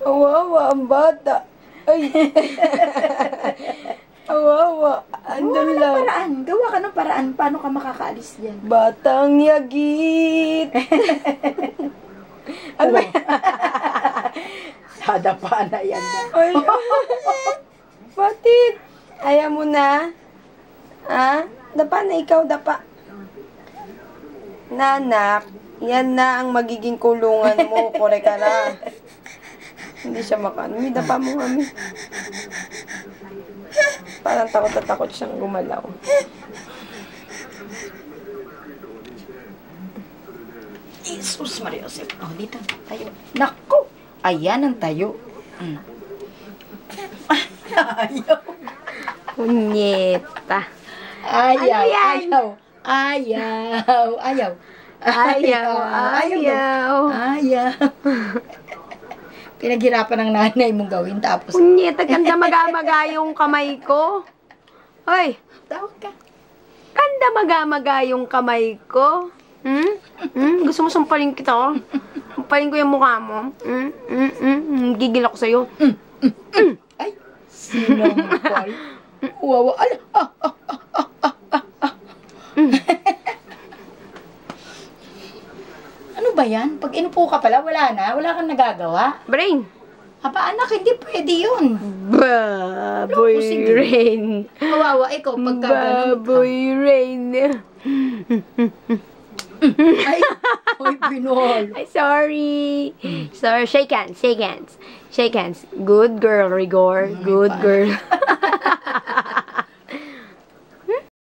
Awawa ang bata. Ay. Awawa. Andun lang. Paraan. Gawa ka ng paraan. Paano ka makakaalis dyan? Batang yagit. Ano ba? Sadapa na yan na. Ay. Batit? Ayaw mo na? Ha? Dapa na ikaw, dapa. Nanak, yan na ang magiging kulungan mo. Kore ka na. Hindi siya makano. May dapa mo, mami. Parang takot na takot siyang gumalaw. Jesus Maria Joseph. Oh, dito. Tayo. Naku! Ayan ang tayo. Ayaw. Punyeta. Ayaw. Ano yan? Ayaw. Ayaw. Ayaw. Ayaw. Ayaw. Ayaw. Pinaghirapan ng nanay mong gawin tapos. Punyeta, ganda maga-maga yung kamay ko. Hoy, Tawag ka. ganda maga-maga yung kamay ko. Gusto mo sampalin kita, oh? Sampalin ko yung mukha mo. Gigil ako sa'yo. Ay, sinampal. Wawa. Ala. Ano ba yan? Pag inupo ka pala, wala na. Wala kang nagagawa. Brain. Aba, anak, hindi pwede yun. Baboy Sige. rain. Kawawa, ikaw, pagka ganun. Baboy rain. Ay, oy, binol. Ay, sorry. Sorry, shake hands, shake hands. Shake hands. Good girl, Rigor. Good girl.